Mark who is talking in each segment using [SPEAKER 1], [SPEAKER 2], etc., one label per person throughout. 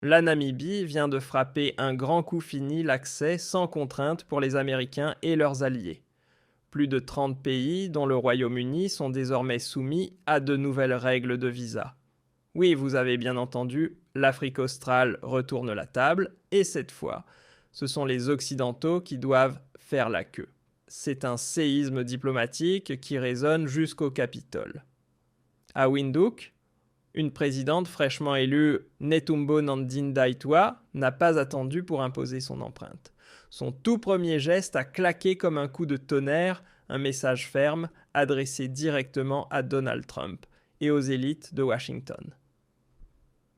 [SPEAKER 1] La Namibie vient de frapper un grand coup fini l'accès sans contrainte pour les Américains et leurs alliés. Plus de 30 pays, dont le Royaume-Uni, sont désormais soumis à de nouvelles règles de visa. Oui, vous avez bien entendu, l'Afrique australe retourne la table, et cette fois, ce sont les Occidentaux qui doivent faire la queue. C'est un séisme diplomatique qui résonne jusqu'au Capitole. À Windhoek, une présidente fraîchement élue, Netumbo Nandi-Ndaitwah, n'a pas attendu pour imposer son empreinte. Son tout premier geste a claqué comme un coup de tonnerre, un message ferme adressé directement à Donald Trump et aux élites de Washington.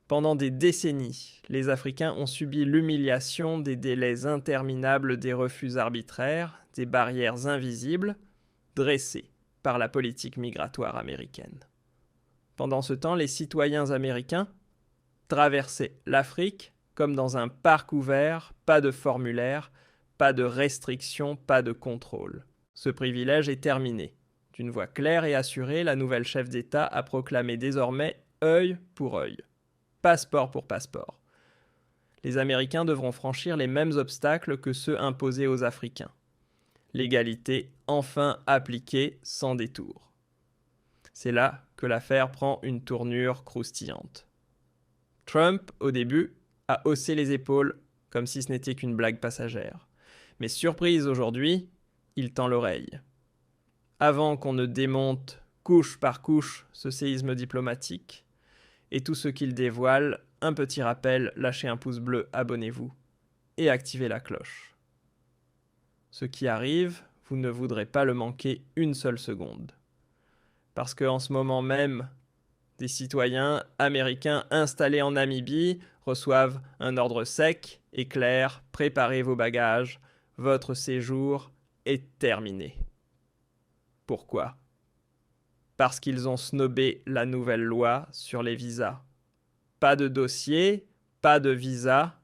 [SPEAKER 1] Pendant des décennies, les Africains ont subi l'humiliation des délais interminables des refus arbitraires, des barrières invisibles, dressées par la politique migratoire américaine. Pendant ce temps, les citoyens américains traversaient l'Afrique comme dans un parc ouvert, pas de formulaire, pas de restrictions, pas de contrôle. Ce privilège est terminé. D'une voix claire et assurée, la nouvelle chef d'État a proclamé désormais œil pour œil, passeport pour passeport. Les Américains devront franchir les mêmes obstacles que ceux imposés aux Africains. L'égalité enfin appliquée sans détour. C'est là que l'affaire prend une tournure croustillante. Trump, au début, a haussé les épaules comme si ce n'était qu'une blague passagère. Mais surprise aujourd'hui, il tend l'oreille. Avant qu'on ne démonte couche par couche ce séisme diplomatique, et tout ce qu'il dévoile, un petit rappel, lâchez un pouce bleu, abonnez-vous, et activez la cloche. Ce qui arrive, vous ne voudrez pas le manquer une seule seconde. Parce qu'en ce moment même, des citoyens américains installés en Namibie reçoivent un ordre sec et clair, préparez vos bagages, votre séjour est terminé. Pourquoi ? Parce qu'ils ont snobé la nouvelle loi sur les visas. Pas de dossier, pas de visa,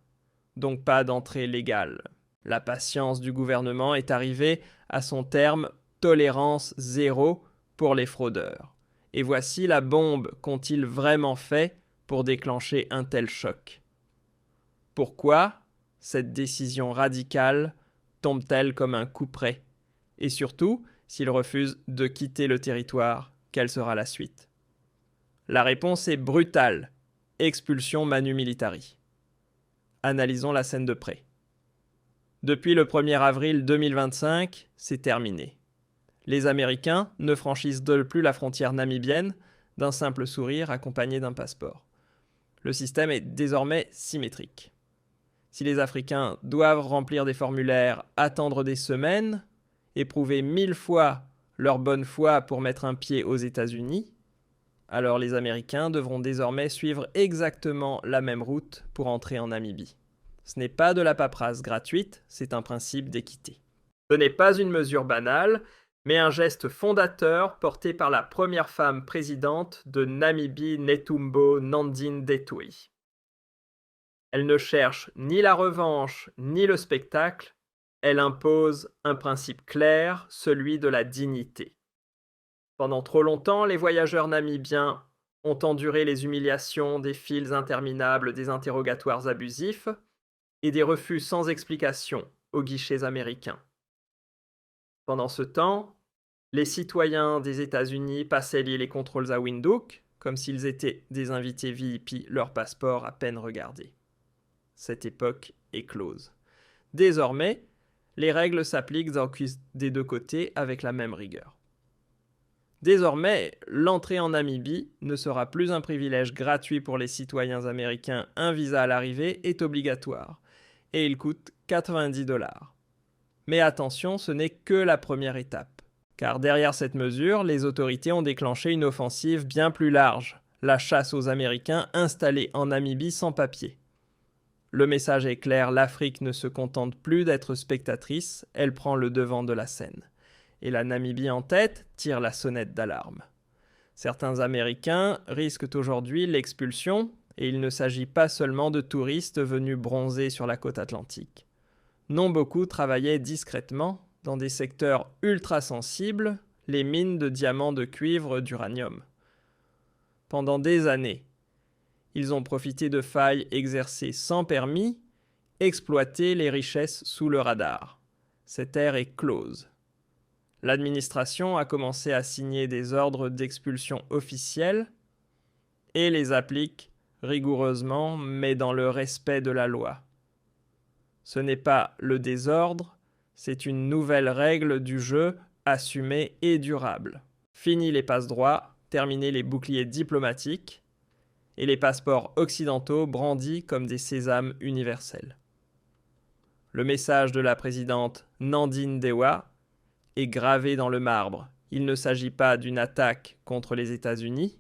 [SPEAKER 1] donc pas d'entrée légale. La patience du gouvernement est arrivée à son terme, tolérance zéro pour les fraudeurs. Et voici la bombe qu'ont-ils vraiment fait pour déclencher un tel choc. Pourquoi cette décision radicale tombe-t-elle comme un coup près ? Et surtout, s'ils refusent de quitter le territoire, quelle sera la suite ? La réponse est brutale. Expulsion manu militari. Analysons la scène de près. Depuis le 1er avril 2025, c'est terminé. Les Américains ne franchissent plus la frontière namibienne d'un simple sourire accompagné d'un passeport. Le système est désormais symétrique. Si les Africains doivent remplir des formulaires, attendre des semaines, éprouver 1000 fois leur bonne foi pour mettre un pied aux États-Unis, alors les Américains devront désormais suivre exactement la même route pour entrer en Namibie. Ce n'est pas de la paperasse gratuite, c'est un principe d'équité. Ce n'est pas une mesure banale, mais un geste fondateur porté par la première femme présidente de Namibie, Netumbo Nandi-Ndaitwah. Elle ne cherche ni la revanche ni le spectacle, elle impose un principe clair, celui de la dignité. Pendant trop longtemps, les voyageurs namibiens ont enduré les humiliations des files interminables, des interrogatoires abusifs et des refus sans explication aux guichets américains. Pendant ce temps, les citoyens des États-Unis passaient les contrôles à Windhoek, comme s'ils étaient des invités VIP, leur passeport à peine regardé. Cette époque est close. Désormais, les règles s'appliquent des deux côtés avec la même rigueur. Désormais, l'entrée en Namibie ne sera plus un privilège gratuit pour les citoyens américains. Un visa à l'arrivée est obligatoire et il coûte 90$. Mais attention, ce n'est que la première étape. Car derrière cette mesure, les autorités ont déclenché une offensive bien plus large, la chasse aux Américains installés en Namibie sans papier. Le message est clair, l'Afrique ne se contente plus d'être spectatrice, elle prend le devant de la scène. Et la Namibie en tête tire la sonnette d'alarme. Certains Américains risquent aujourd'hui l'expulsion, et il ne s'agit pas seulement de touristes venus bronzer sur la côte atlantique. Non, beaucoup travaillaient discrètement dans des secteurs ultra sensibles, les mines de diamants de cuivre d'uranium. Pendant des années, Ils ont profité de failles exercées sans permis, exploité les richesses sous le radar. Cette ère est close. L'administration a commencé à signer des ordres d'expulsion officiels et les applique rigoureusement, mais dans le respect de la loi. Ce n'est pas le désordre, c'est une nouvelle règle du jeu assumée et durable. Fini les passe-droits, terminez les boucliers diplomatiques et les passeports occidentaux brandis comme des sésames universels. Le message de la présidente Nandine Dewa est gravé dans le marbre. Il ne s'agit pas d'une attaque contre les États-Unis,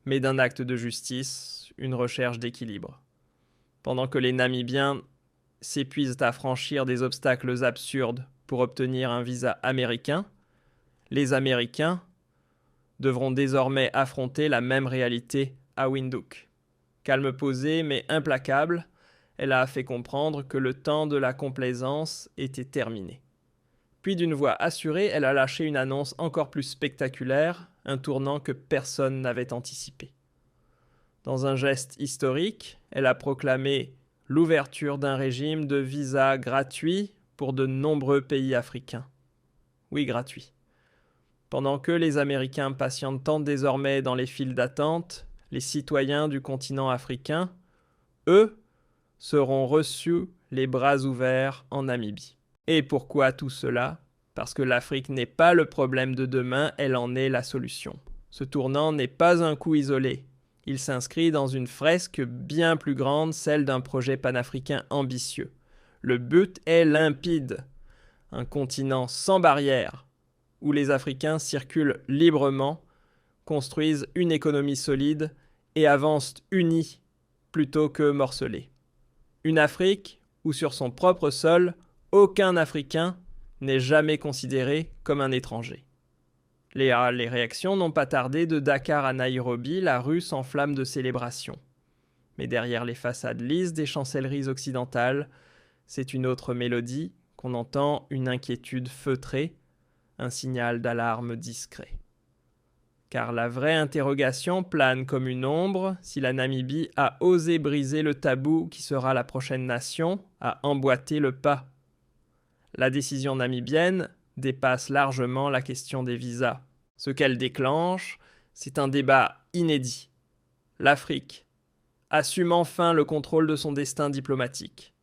[SPEAKER 1] mais d'un acte de justice, une recherche d'équilibre. Pendant que les Namibiens s'épuisent à franchir des obstacles absurdes pour obtenir un visa américain, les Américains devront désormais affronter la même réalité à Windhoek. Calme posée mais implacable, elle a fait comprendre que le temps de la complaisance était terminé. Puis d'une voix assurée, elle a lâché une annonce encore plus spectaculaire, un tournant que personne n'avait anticipé. Dans un geste historique, elle a proclamé l'ouverture d'un régime de visa gratuit pour de nombreux pays africains. Oui, gratuit. Pendant que les Américains patientent désormais dans les files d'attente, les citoyens du continent africain, eux, seront reçus les bras ouverts en Namibie. Et pourquoi tout cela ? Parce que l'Afrique n'est pas le problème de demain, elle en est la solution. Ce tournant n'est pas un coup isolé. Il s'inscrit dans une fresque bien plus grande, celle d'un projet panafricain ambitieux. Le but est limpide. Un continent sans barrières, où les Africains circulent librement, construisent une économie solide et avancent unis plutôt que morcelés. Une Afrique où sur son propre sol, aucun Africain n'est jamais considéré comme un étranger. Les réactions n'ont pas tardé. De Dakar à Nairobi, la rue s'enflamme de célébrations. Mais derrière les façades lisses des chancelleries occidentales, c'est une autre mélodie qu'on entend, une inquiétude feutrée, un signal d'alarme discret. Car la vraie interrogation plane comme une ombre si la Namibie a osé briser le tabou qui sera la prochaine nation à emboîter le pas. La décision namibienne dépasse largement la question des visas. Ce qu'elle déclenche, c'est un débat inédit. L'Afrique assume enfin le contrôle de son destin diplomatique.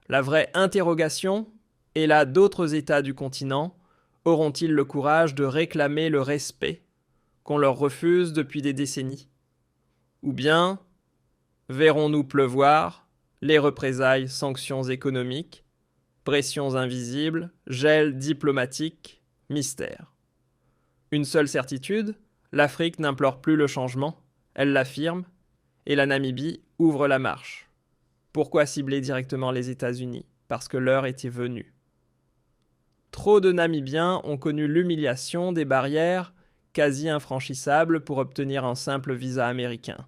[SPEAKER 1] La vraie interrogation est là: d'autres États du continent auront-ils le courage de réclamer le respect qu'on leur refuse depuis des décennies? Ou bien verrons-nous pleuvoir les représailles, sanctions économiques, pressions invisibles, gel diplomatique, mystère? Une seule certitude, l'Afrique n'implore plus le changement, elle l'affirme, et la Namibie ouvre la marche. Pourquoi cibler directement les États-Unis? Parce que l'heure était venue. Trop de Namibiens ont connu l'humiliation des barrières quasi infranchissables pour obtenir un simple visa américain.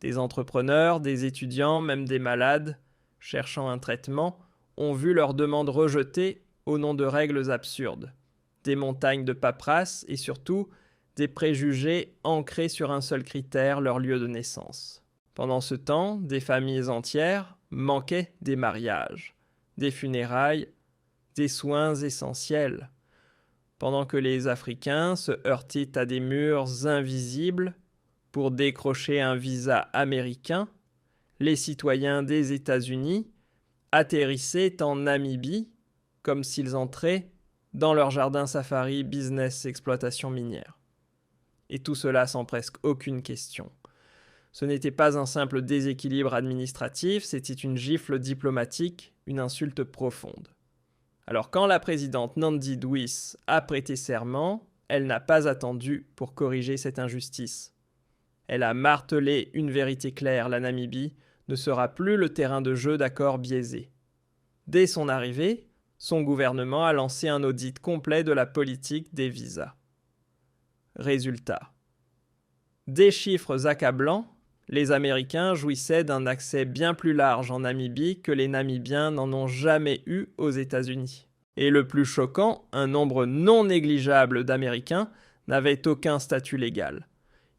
[SPEAKER 1] Des entrepreneurs, des étudiants, même des malades, cherchant un traitement, ont vu leurs demandes rejetées au nom de règles absurdes, des montagnes de paperasse et surtout des préjugés ancrés sur un seul critère, leur lieu de naissance. Pendant ce temps, des familles entières manquaient des mariages, des funérailles, des soins essentiels. Pendant que les Africains se heurtaient à des murs invisibles pour décrocher un visa américain, les citoyens des États-Unis atterrissaient en Namibie comme s'ils entraient dans leur jardin safari business exploitation minière. Et tout cela sans presque aucune question. Ce n'était pas un simple déséquilibre administratif, c'était une gifle diplomatique, une insulte profonde. Alors quand la présidente Nandi Douis a prêté serment, elle n'a pas attendu pour corriger cette injustice. Elle a martelé une vérité claire: la Namibie ne sera plus le terrain de jeu d'accords biaisés. Dès son arrivée, son gouvernement a lancé un audit complet de la politique des visas. Résultat. Des chiffres accablants, les Américains jouissaient d'un accès bien plus large en Namibie que les Namibiens n'en ont jamais eu aux États-Unis. Et le plus choquant, un nombre non négligeable d'Américains n'avaient aucun statut légal.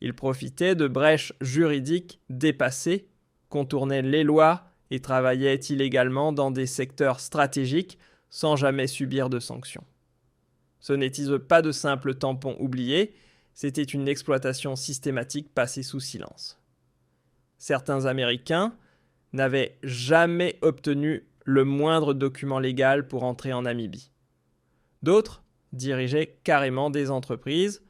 [SPEAKER 1] Ils profitaient de brèches juridiques dépassées, contournaient les lois et travaillaient illégalement dans des secteurs stratégiques sans jamais subir de sanctions. Ce n'était pas de simples tampons oubliés, c'était une exploitation systématique passée sous silence. Certains Américains n'avaient jamais obtenu le moindre document légal pour entrer en Namibie. D'autres dirigeaient carrément des entreprises,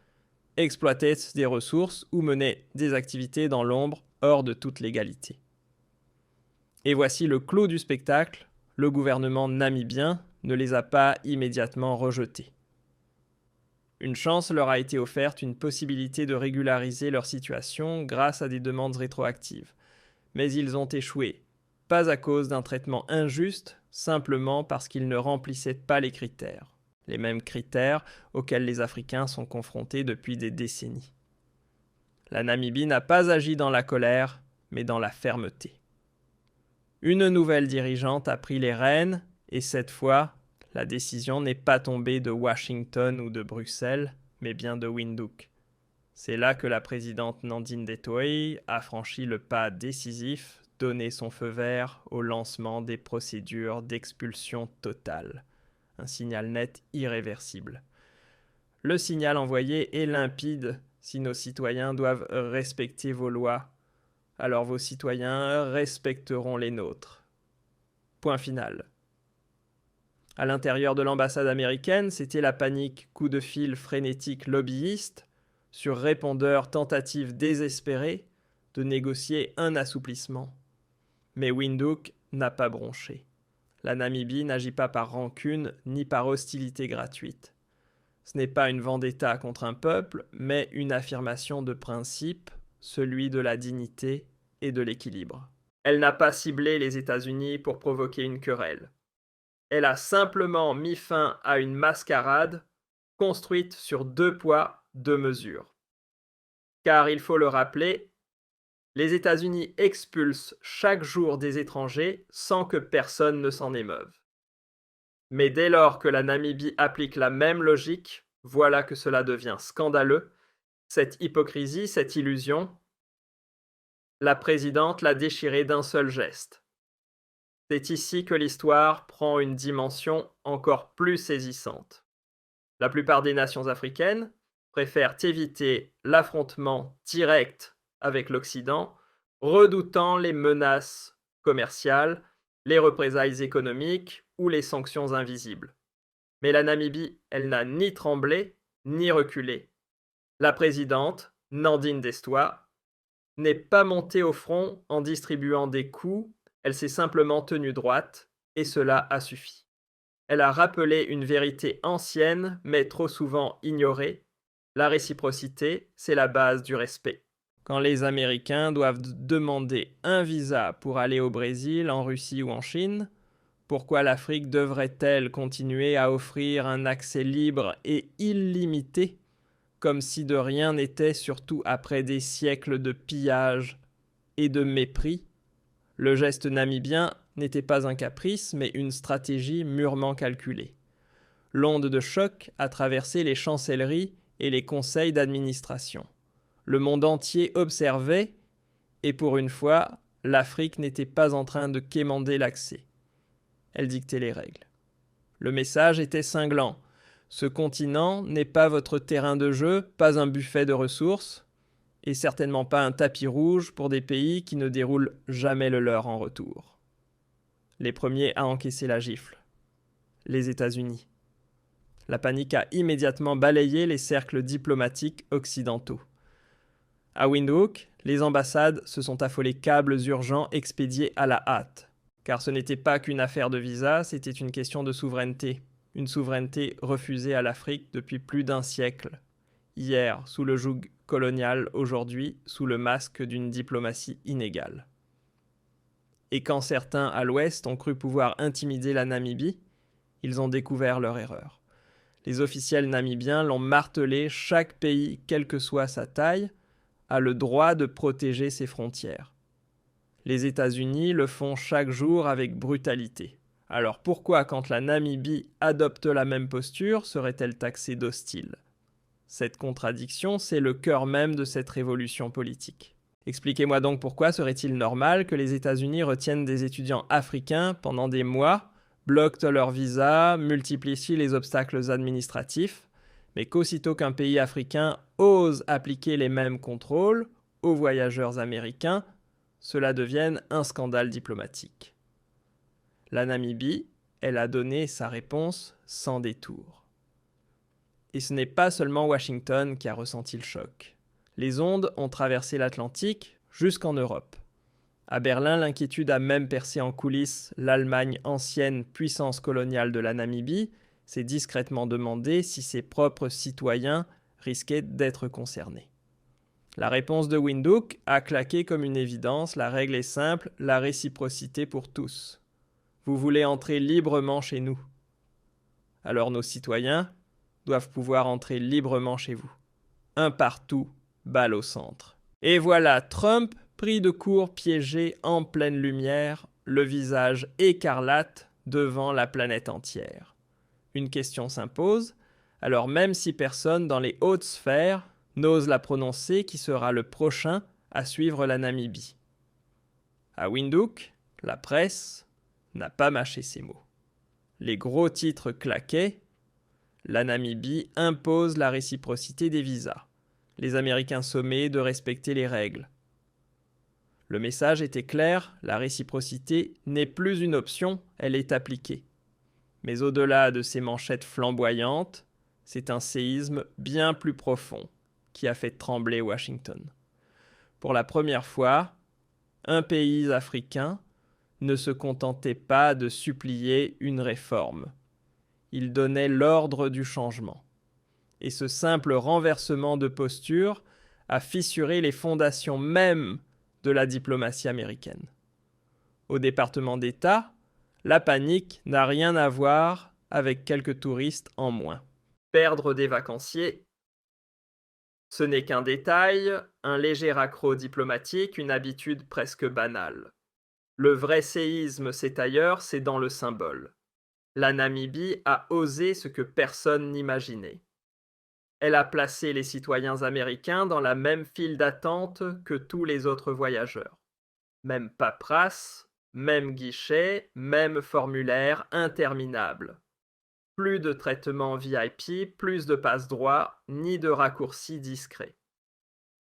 [SPEAKER 1] exploitaient des ressources ou menaient des activités dans l'ombre hors de toute légalité. Et voici le clou du spectacle, le gouvernement namibien ne les a pas immédiatement rejetés. Une chance leur a été offerte, une possibilité de régulariser leur situation grâce à des demandes rétroactives. Mais ils ont échoué, pas à cause d'un traitement injuste, simplement parce qu'ils ne remplissaient pas les critères. Les mêmes critères auxquels les Africains sont confrontés depuis des décennies. La Namibie n'a pas agi dans la colère, mais dans la fermeté. Une nouvelle dirigeante a pris les rênes, et cette fois, la décision n'est pas tombée de Washington ou de Bruxelles, mais bien de Windhoek. C'est là que la présidente Nandine Detoy a franchi le pas décisif, donné son feu vert au lancement des procédures d'expulsion totale. Un signal net irréversible. Le signal envoyé est limpide. Si nos citoyens doivent respecter vos lois, alors vos citoyens respecteront les nôtres. Point final. À l'intérieur de l'ambassade américaine, c'était la panique, coup de fil frénétique lobbyiste, sur répondeur tentative désespérée de négocier un assouplissement. Mais Windhoek n'a pas bronché. La Namibie n'agit pas par rancune ni par hostilité gratuite. Ce n'est pas une vendetta contre un peuple, mais une affirmation de principe, celui de la dignité et de l'équilibre. Elle n'a pas ciblé les États-Unis pour provoquer une querelle. Elle a simplement mis fin à une mascarade construite sur 2 poids, 2 mesures. Car il faut le rappeler, les États-Unis expulsent chaque jour des étrangers sans que personne ne s'en émeuve. Mais dès lors que la Namibie applique la même logique, voilà que cela devient scandaleux. Cette hypocrisie, cette illusion, la présidente l'a déchirée d'un seul geste. C'est ici que l'histoire prend une dimension encore plus saisissante. La plupart des nations africaines préfèrent éviter l'affrontement direct avec l'Occident, redoutant les menaces commerciales, les représailles économiques ou les sanctions invisibles. Mais la Namibie, elle n'a ni tremblé, ni reculé. La présidente, Nandine Detoy, n'est pas montée au front en distribuant des coups, elle s'est simplement tenue droite, et cela a suffi. Elle a rappelé une vérité ancienne, mais trop souvent ignorée. La réciprocité, c'est la base du respect. Quand les Américains doivent demander un visa pour aller au Brésil, en Russie ou en Chine, pourquoi l'Afrique devrait-elle continuer à offrir un accès libre et illimité, comme si de rien n'était, surtout après des siècles de pillage et de mépris? Le geste namibien n'était pas un caprice, mais une stratégie mûrement calculée. L'onde de choc a traversé les chancelleries et les conseils d'administration. Le monde entier observait, et pour une fois, l'Afrique n'était pas en train de quémander l'accès. Elle dictait les règles. Le message était cinglant. Ce continent n'est pas votre terrain de jeu, pas un buffet de ressources, et certainement pas un tapis rouge pour des pays qui ne déroulent jamais le leur en retour. Les premiers à encaisser la gifle. Les États-Unis. La panique a immédiatement balayé les cercles diplomatiques occidentaux. À Windhoek, les ambassades se sont affolées câbles urgents expédiés à la hâte. Car ce n'était pas qu'une affaire de visa, c'était une question de souveraineté. Une souveraineté refusée à l'Afrique depuis plus d'un siècle. Hier, sous le joug colonial, aujourd'hui, sous le masque d'une diplomatie inégale. Et quand certains à l'ouest ont cru pouvoir intimider la Namibie, ils ont découvert leur erreur. Les officiels namibiens l'ont martelé, chaque pays, quelle que soit sa taille, a le droit de protéger ses frontières. Les États-Unis le font chaque jour avec brutalité. Alors pourquoi, quand la Namibie adopte la même posture, serait-elle taxée d'hostile ? Cette contradiction, c'est le cœur même de cette révolution politique. Expliquez-moi donc pourquoi serait-il normal que les États-Unis retiennent des étudiants africains pendant des mois, bloquent leurs visas, multiplient les obstacles administratifs, mais qu'aussitôt qu'un pays africain ose appliquer les mêmes contrôles aux voyageurs américains, cela devienne un scandale diplomatique. La Namibie, elle a donné sa réponse sans détour. Et ce n'est pas seulement Washington qui a ressenti le choc. Les ondes ont traversé l'Atlantique jusqu'en Europe. À Berlin, l'inquiétude a même percé en coulisses. L'Allemagne, ancienne puissance coloniale de la Namibie, s'est discrètement demandé si ses propres citoyens risquaient d'être concernés. La réponse de Windhoek a claqué comme une évidence. La règle est simple, la réciprocité pour tous. Vous voulez entrer librement chez nous. Alors nos citoyens doivent pouvoir entrer librement chez vous. Un partout, balle au centre. Et voilà Trump pris de court, piégé en pleine lumière, le visage écarlate devant la planète entière. Une question s'impose, alors même si personne dans les hautes sphères n'ose la prononcer, qui sera le prochain à suivre la Namibie. À Windhoek, la presse n'a pas mâché ses mots. Les gros titres claquaient. La Namibie impose la réciprocité des visas. Les Américains sommés de respecter les règles. Le message était clair, la réciprocité n'est plus une option, elle est appliquée. Mais au-delà de ces manchettes flamboyantes, c'est un séisme bien plus profond qui a fait trembler Washington. Pour la première fois, un pays africain ne se contentait pas de supplier une réforme. Il donnait l'ordre du changement. Et ce simple renversement de posture a fissuré les fondations mêmes de la diplomatie américaine. Au département d'État, la panique n'a rien à voir avec quelques touristes en moins. Perdre des vacanciers, ce n'est qu'un détail, un léger accroc diplomatique, une habitude presque banale. Le vrai séisme, c'est ailleurs, c'est dans le symbole. La Namibie a osé ce que personne n'imaginait. Elle a placé les citoyens américains dans la même file d'attente que tous les autres voyageurs. Même paperasse, même guichet, même formulaire interminable. Plus de traitement VIP, plus de passe-droit, ni de raccourcis discrets.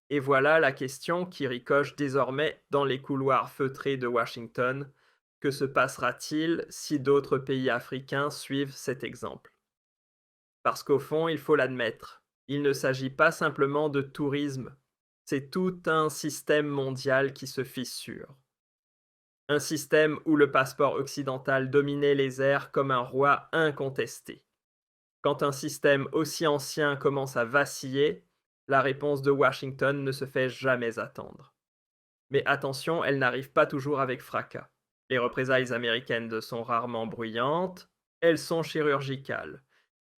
[SPEAKER 1] Et voilà la question qui ricoche désormais dans les couloirs feutrés de Washington. Que se passera-t-il si d'autres pays africains suivent cet exemple? Parce qu'au fond, il faut l'admettre, il ne s'agit pas simplement de tourisme, c'est tout un système mondial qui se fissure. Un système où le passeport occidental dominait les airs comme un roi incontesté. Quand un système aussi ancien commence à vaciller, la réponse de Washington ne se fait jamais attendre. Mais attention, elle n'arrive pas toujours avec fracas. Les représailles américaines sont rarement bruyantes, elles sont chirurgicales.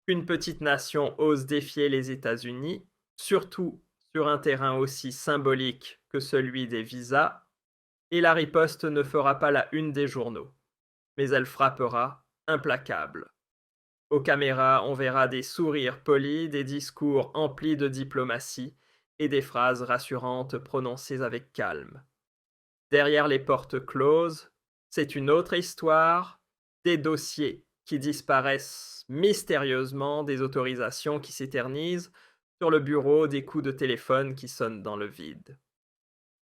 [SPEAKER 1] Une petite nation ose défier les États-Unis, surtout sur un terrain aussi symbolique que celui des visas, et la riposte ne fera pas la une des journaux, mais elle frappera implacable. Aux caméras, on verra des sourires polis, des discours emplis de diplomatie et des phrases rassurantes prononcées avec calme. Derrière les portes closes, c'est une autre histoire, des dossiers qui disparaissent mystérieusement, des autorisations qui s'éternisent sur le bureau, des coups de téléphone qui sonnent dans le vide.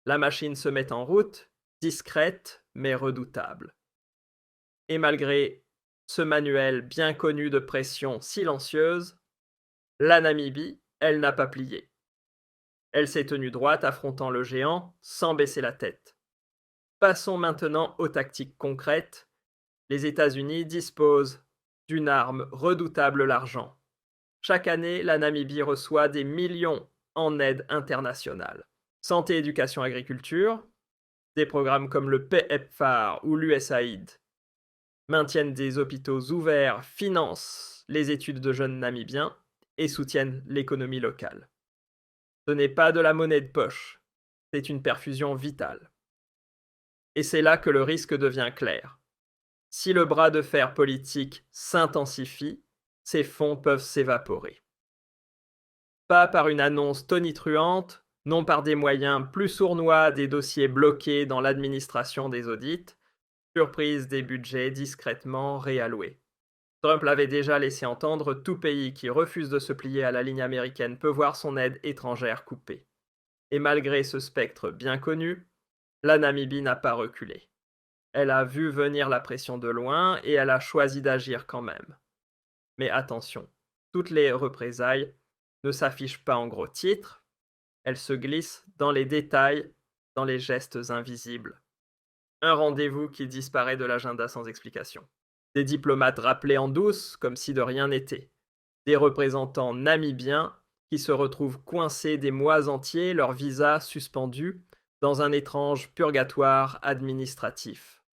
[SPEAKER 1] La machine se met en route, discrète mais redoutable. Et malgré ce manuel bien connu de pression silencieuse, la Namibie, elle n'a pas plié. Elle s'est tenue droite affrontant le géant sans baisser la tête. Passons maintenant aux tactiques concrètes. Les États-Unis disposent d'une arme redoutable, l'argent. Chaque année, la Namibie reçoit des millions en aide internationale. Santé, éducation, agriculture, des programmes comme le PEPFAR ou l'USAID maintiennent des hôpitaux ouverts, financent les études de jeunes Namibiens et soutiennent l'économie locale. Ce n'est pas de la monnaie de poche, c'est une perfusion vitale. Et c'est là que le risque devient clair. Si le bras de fer politique s'intensifie, ces fonds peuvent s'évaporer. Pas par une annonce tonitruante, non par des moyens plus sournois, des dossiers bloqués dans l'administration des audits, surprise des budgets discrètement réalloués. Trump l'avait déjà laissé entendre, tout pays qui refuse de se plier à la ligne américaine peut voir son aide étrangère coupée. Et malgré ce spectre bien connu, la Namibie n'a pas reculé. Elle a vu venir la pression de loin et elle a choisi d'agir quand même. Mais attention, toutes les représailles ne s'affichent pas en gros titres, elles se glissent dans les détails, dans les gestes invisibles. Un rendez-vous qui disparaît de l'agenda sans explication. Des diplomates rappelés en douce, comme si de rien n'était. Des représentants namibiens qui se retrouvent coincés des mois entiers, leur visa suspendu, dans un étrange purgatoire administratif.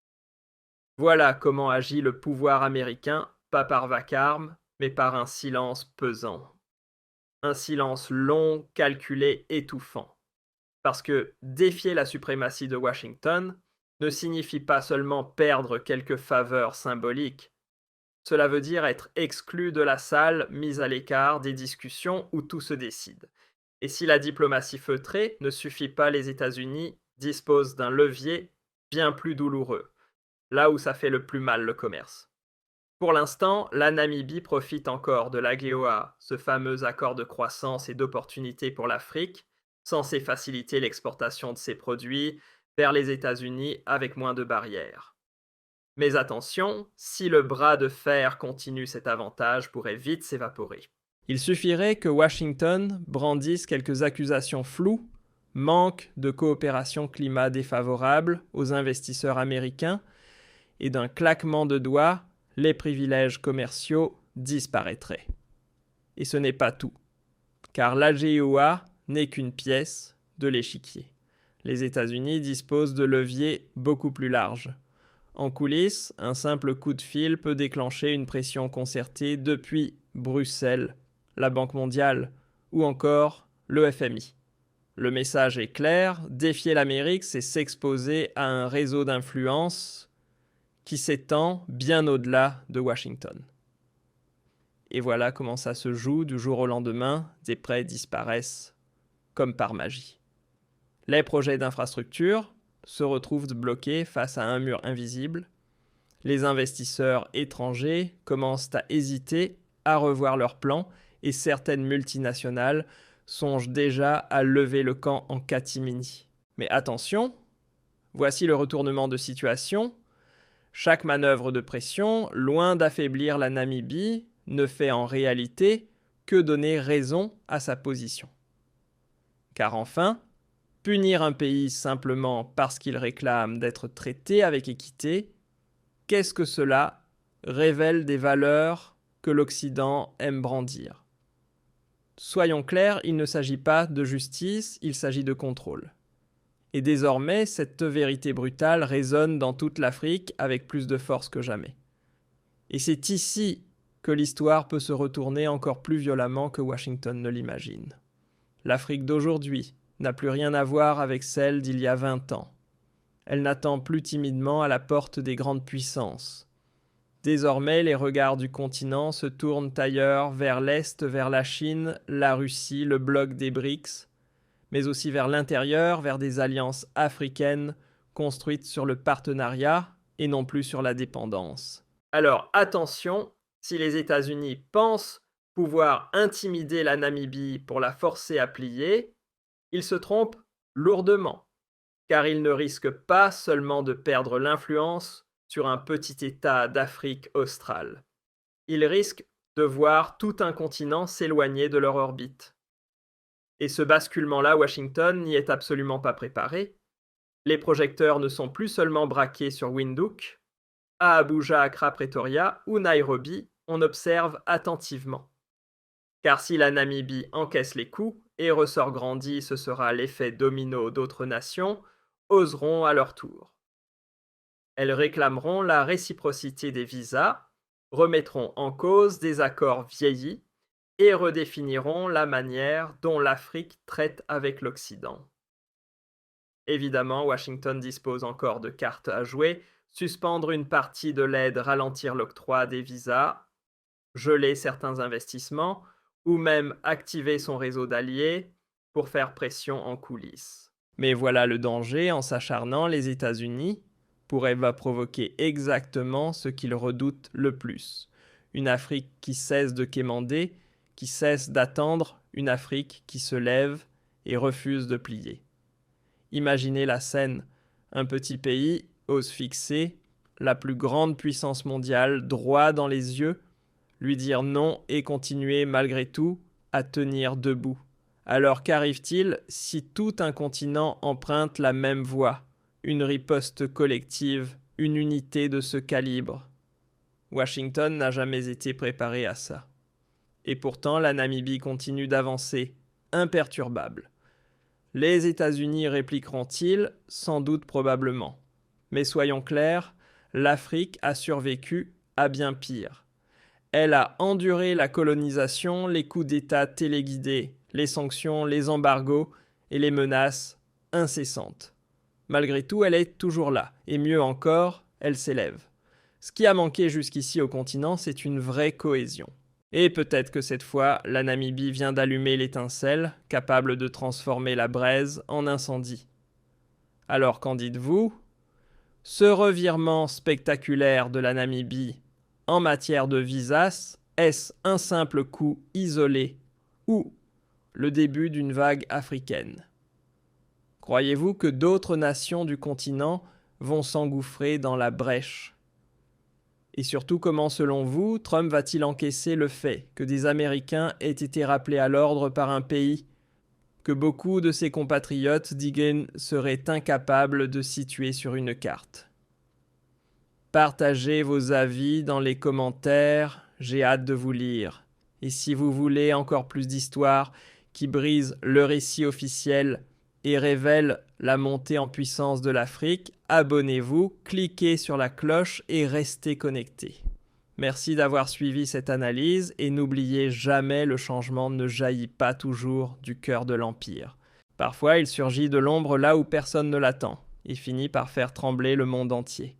[SPEAKER 1] Voilà comment agit le pouvoir américain, pas par vacarme, mais par un silence pesant. Un silence long, calculé, étouffant. Parce que défier la suprématie de Washington ne signifie pas seulement perdre quelques faveurs symboliques. Cela veut dire être exclu de la salle, mis à l'écart des discussions où tout se décide. Et si la diplomatie feutrée ne suffit pas, les États-Unis disposent d'un levier bien plus douloureux, là où ça fait le plus mal le commerce. Pour l'instant, la Namibie profite encore de l'AGOA, ce fameux accord de croissance et d'opportunité pour l'Afrique, censé faciliter l'exportation de ses produits vers les États-Unis avec moins de barrières. Mais attention, si le bras de fer continue, cet avantage pourrait vite s'évaporer. Il suffirait que Washington brandisse quelques accusations floues, manque de coopération climat défavorable aux investisseurs américains, et d'un claquement de doigts, les privilèges commerciaux disparaîtraient. Et ce n'est pas tout, car l'AGOA n'est qu'une pièce de l'échiquier. Les États-Unis disposent de leviers beaucoup plus larges. En coulisses, un simple coup de fil peut déclencher une pression concertée depuis Bruxelles, la Banque mondiale ou encore le FMI. Le message est clair, défier l'Amérique, c'est s'exposer à un réseau d'influence qui s'étend bien au-delà de Washington. Et voilà comment ça se joue du jour au lendemain, des prêts disparaissent comme par magie. Les projets d'infrastructure se retrouvent bloqués face à un mur invisible. Les investisseurs étrangers commencent à hésiter à revoir leurs plans et certaines multinationales songent déjà à lever le camp en catimini. Mais attention, voici le retournement de situation. Chaque manœuvre de pression, loin d'affaiblir la Namibie, ne fait en réalité que donner raison à sa position. Car enfin, punir un pays simplement parce qu'il réclame d'être traité avec équité, qu'est-ce que cela révèle des valeurs que l'Occident aime brandir? Soyons clairs, il ne s'agit pas de justice, il s'agit de contrôle. Et désormais, cette vérité brutale résonne dans toute l'Afrique avec plus de force que jamais. Et c'est ici que l'histoire peut se retourner encore plus violemment que Washington ne l'imagine. L'Afrique d'aujourd'hui n'a plus rien à voir avec celle d'il y a 20 ans. Elle n'attend plus timidement à la porte des grandes puissances. Désormais, les regards du continent se tournent ailleurs, vers l'Est, vers la Chine, la Russie, le bloc des BRICS, mais aussi vers l'intérieur, vers des alliances africaines construites sur le partenariat et non plus sur la dépendance. Alors attention, si les États-Unis pensent pouvoir intimider la Namibie pour la forcer à plier, ils se trompent lourdement, car ils ne risquent pas seulement de perdre l'influence sur un petit État d'Afrique australe. Ils risquent de voir tout un continent s'éloigner de leur orbite. Et ce basculement-là, Washington n'y est absolument pas préparé. Les projecteurs ne sont plus seulement braqués sur Windhoek. À Abuja, Accra, Pretoria ou Nairobi, on observe attentivement. Car si la Namibie encaisse les coups et ressort grandi, ce sera l'effet domino d'autres nations, oseront à leur tour. Elles réclameront la réciprocité des visas, remettront en cause des accords vieillis et redéfiniront la manière dont l'Afrique traite avec l'Occident. Évidemment, Washington dispose encore de cartes à jouer, suspendre une partie de l'aide, ralentir l'octroi des visas, geler certains investissements ou même activer son réseau d'alliés pour faire pression en coulisses. Mais voilà le danger: en s'acharnant, les États-Unis va provoquer exactement ce qu'ils redoutent le plus. Une Afrique qui cesse de quémander, qui cesse d'attendre, une Afrique qui se lève et refuse de plier. Imaginez la scène: un petit pays ose fixer la plus grande puissance mondiale droit dans les yeux, lui dire non et continuer malgré tout à tenir debout. Alors qu'arrive-t-il si tout un continent emprunte la même voie? Une riposte collective, une unité de ce calibre. Washington n'a jamais été préparé à ça. Et pourtant, la Namibie continue d'avancer, imperturbable. Les États-Unis répliqueront-ils? Sans doute, probablement. Mais soyons clairs, l'Afrique a survécu à bien pire. Elle a enduré la colonisation, les coups d'État téléguidés, les sanctions, les embargos et les menaces incessantes. Malgré tout, elle est toujours là, et mieux encore, elle s'élève. Ce qui a manqué jusqu'ici au continent, c'est une vraie cohésion. Et peut-être que cette fois, la Namibie vient d'allumer l'étincelle, capable de transformer la braise en incendie. Alors qu'en dites-vous? Ce revirement spectaculaire de la Namibie en matière de visas, est-ce un simple coup isolé ou le début d'une vague africaine? Croyez-vous que d'autres nations du continent vont s'engouffrer dans la brèche? Et surtout, comment, selon vous, Trump va-t-il encaisser le fait que des Américains aient été rappelés à l'ordre par un pays que beaucoup de ses compatriotes seraient incapables de situer sur une carte? Partagez vos avis dans les commentaires, j'ai hâte de vous lire. Et si vous voulez encore plus d'histoires qui brisent le récit officiel et révèle la montée en puissance de l'Afrique, abonnez-vous, cliquez sur la cloche et restez connectés. Merci d'avoir suivi cette analyse et n'oubliez jamais, le changement ne jaillit pas toujours du cœur de l'Empire. Parfois, il surgit de l'ombre là où personne ne l'attend et finit par faire trembler le monde entier.